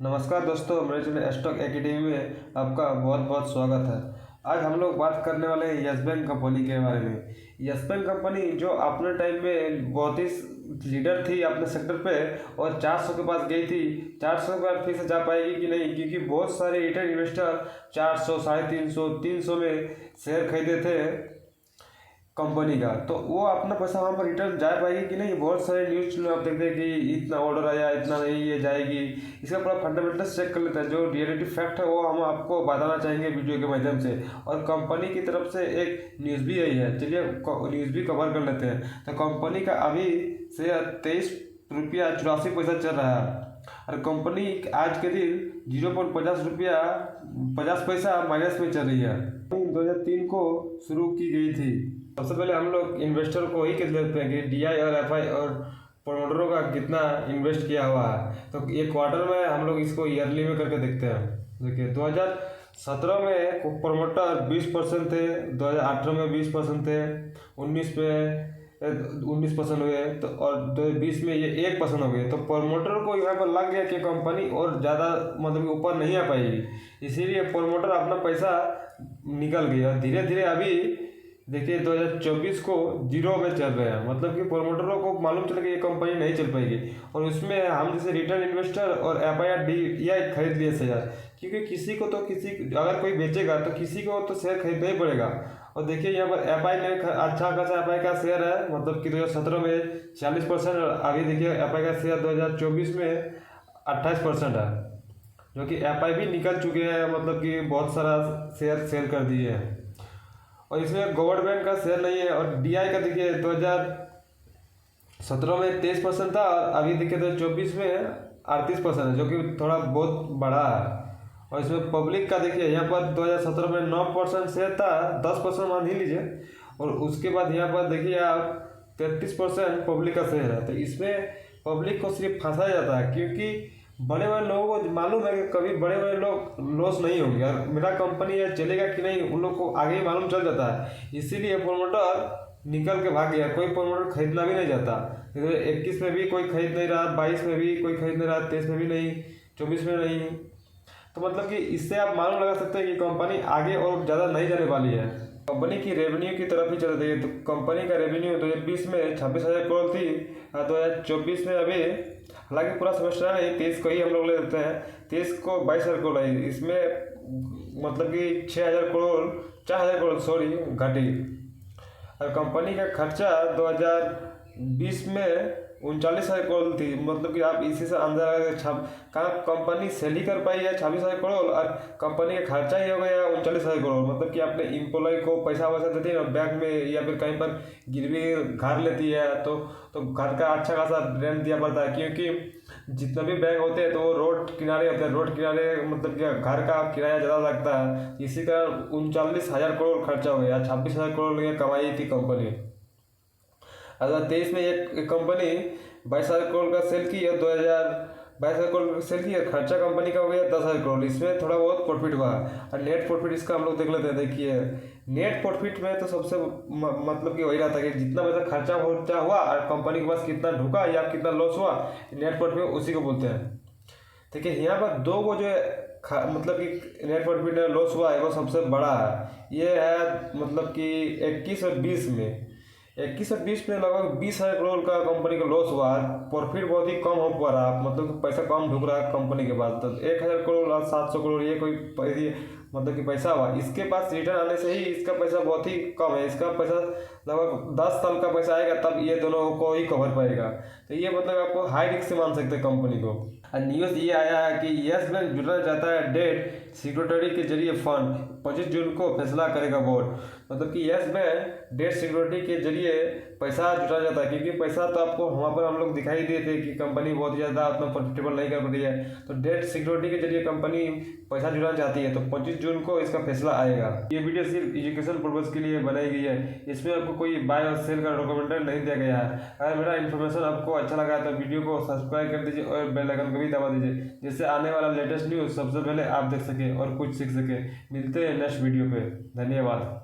नमस्कार दोस्तों, मेरे चैनल स्टॉक एकेडमी में आपका बहुत बहुत स्वागत है। आज हम लोग बात करने वाले हैं यस बैंक कंपनी के बारे में। यस बैंक कंपनी जो अपने टाइम में बहुत ही लीडर थी अपने सेक्टर पे और 400 के पास गई थी। 400 के बाद फिर से जा पाएगी कि नहीं, क्योंकि बहुत सारे रिटेल इन्वेस्टर 400, 350, 300 में शेयर खरीदे थे कंपनी का, तो वो अपना पैसा वहाँ पर रिटर्न जा पाएगी कि नहीं। बहुत सारे न्यूज़ में आप देखते हैं कि इतना ऑर्डर आया, इतना नहीं, ये जाएगी। इसका पूरा फंडामेंटल्स चेक कर लेते हैं। जो रियलिटी फैक्ट है वो हम आपको बताना चाहेंगे वीडियो के माध्यम से। और कंपनी की तरफ से एक न्यूज़ भी आई है, चलिए न्यूज़ भी कवर कर लेते हैं। तो कंपनी का अभी शेयर 23 रुपया 84 पैसा चल रहा है और कंपनी आज के दिन 0.50 रुपया 50 पैसा माइनस में चल रही है। 2003 को शुरू की गई थी। सबसे पहले हम लोग इन्वेस्टर को ही कह लेते हैं कि डीआई और एफआई और प्रमोटरों का कितना इन्वेस्ट किया हुआ है। तो ये क्वार्टर में हम लोग इसको ईयरली में करके देखते हैं। देखिए 2017 में प्रमोटर 20% थे, 2018 में 20% थे, 19 में 19% हुए, तो और 2020 में ये 1% हो गए। तो प्रमोटर को यहाँ पर लग गया कि कंपनी और ज़्यादा मतलब ऊपर नहीं आ पाएगी, इसीलिए प्रमोटर अपना पैसा निकल गया। धीरे धीरे अभी देखिए 2024 को जीरो में चल रहे हैं, मतलब कि प्रमोटरों को मालूम चला कि ये कंपनी नहीं चल पाएगी। और उसमें हम जैसे रिटेल इन्वेस्टर और एफआईआर डीआई खरीद लिए शेयर, क्योंकि किसी को तो अगर कोई बेचेगा तो किसी को तो शेयर खरीदना ही पड़ेगा। और देखिए यहाँ पर एफआई में अच्छा खासा एफआई का शेयर है, मतलब कि 2017 में 40%। अभी देखिए एफआई का शेयर 2024 में 28% है, जो कि एफआई भी निकल चुके हैं, मतलब कि बहुत सारा शेयर सेल कर दिए हैं। और इसमें गवर्नमेंट का शेयर नहीं है। और डीआई का देखिए 2017 में 23% था और अभी देखिए 2024 में 38% है, जो कि थोड़ा बहुत बड़ा है। और इसमें पब्लिक का देखिए यहाँ पर 2017 में 9% शेयर था, 10% मान ही लीजिए। और उसके बाद यहाँ पर देखिए आप 33% पब्लिक का शेयर है। तो इसमें पब्लिक को सिर्फ फंसाया जाता है, क्योंकि बड़े बड़े लोगों को मालूम है कि कभी बड़े बड़े लोग लॉस नहीं होंगे और मेरा कंपनी है चलेगा कि नहीं, उन लोग को आगे ही मालूम चल जाता है। इसीलिए प्रमोटर निकल के भाग गया, कोई प्रमोटर खरीदना भी नहीं चाहता। 21 में भी कोई खरीद नहीं रहा, 22 में भी कोई खरीद नहीं रहा, 23 में भी नहीं, 24 में नहीं। तो मतलब कि इससे आप मालूम लगा सकते हैं कि कंपनी आगे और ज़्यादा नहीं जाने वाली है। कंपनी की रेवेन्यू की तरफ ही चल रही है। तो कंपनी का रेवेन्यू 2020 में 26,000 करोड़ थी, 2024 में अभी, हालांकि पूरा सेमेस्टर नहीं, 23 को ही हम लोग ले लेते हैं, 23 को 22,000 करोड़ आई। इसमें मतलब कि 4,000 करोड़ सॉरी घटी। और कंपनी का खर्चा 2020 में 39,000 करोड़ थी, मतलब कि आप इसी से अंदर कहाँ कंपनी सेल ही कर पाई है 26,000 करोड़ और कंपनी का खर्चा ही हो गया 39,000 करोड़। मतलब कि अपने एम्प्लॉय को पैसा वैसा देती है बैंक में या फिर कहीं पर गिरवी घर लेती है, तो घर का अच्छा खासा रेंट दिया पड़ता है, क्योंकि जितने भी बैंक होते हैं तो वो रोड किनारे होते हैं। रोड किनारे मतलब कि घर का किराया ज़्यादा लगता है, इसी का 39,000 करोड़ खर्चा हो गया। 26,000 करोड़ की कमाई थी कंपनी। 2023 में एक कंपनी 22,000 करोड़ का सेल की है, 22,000 करोड़ सेल की है, खर्चा कंपनी का हो गया 10,000 करोड़। इसमें थोड़ा बहुत प्रॉफिट हुआ और नेट प्रॉफिट इसका हम लोग देख लेते हैं। देखिए नेट प्रॉफिट में तो सबसे मतलब कि वही रहता है कि जितना पैसा खर्चा हुआ और कंपनी के पास कितना ढुका या कितना लॉस हुआ, नेट प्रॉफिट उसी को बोलते हैं। देखिए यहाँ पर दो को जो मतलब कि नेट प्रॉफिट लॉस हुआ है वो सबसे बड़ा है। ये है मतलब कि 21 और 20 में, 21 और 20 में लगभग 20,000 करोड़ का कंपनी का लॉस हुआ है। प्रॉफिट बहुत ही कम हो पा रहा है, मतलब पैसा कम ढुक रहा है कंपनी के पास। तो 1,000 करोड़ और 700 करोड़ ये कोई मतलब कि पैसा हुआ, इसके पास रिटर्न आने से ही इसका पैसा बहुत ही कम है। इसका पैसा लगभग 10 साल का पैसा आएगा तब ये दोनों को ही कवर पाएगा। तो ये मतलब आपको हाई रिस्क से मान सकते हैं कंपनी को। और न्यूज़ ये आया है कि यस बैंक जुड़ना चाहता है डेट सिक्योरिटी के जरिए फंड, 25 जून को फैसला करेगा बोर्ड। मतलब कि यस बैंक डेट सिक्योरिटी के जरिए पैसा जुटा जाता है, क्योंकि पैसा तो आपको वहाँ पर हम लोग दिखाई दिए थे कि कंपनी बहुत ज़्यादा उतना प्रॉफिटेबल नहीं कर रही है। तो डेट सिक्योरिटी के जरिए कंपनी पैसा जुटाना चाहती है, तो 25 जून को इसका फैसला आएगा। ये वीडियो सिर्फ एजुकेशन पर्पज़ के लिए बनाई गई है, इसमें आपको कोई बाय और सेल का डॉक्यूमेंट नहीं दिया गया है। अगर मेरा इन्फॉर्मेशन आपको अच्छा लगा तो वीडियो को सब्सक्राइब कर दीजिए और बेल आइकन को भी दबा दीजिए, जिससे आने वाला लेटेस्ट न्यूज़ सबसे पहले आप देख सकें और कुछ सीख सकें। मिलते हैं नेक्स्ट वीडियो पे। धन्यवाद।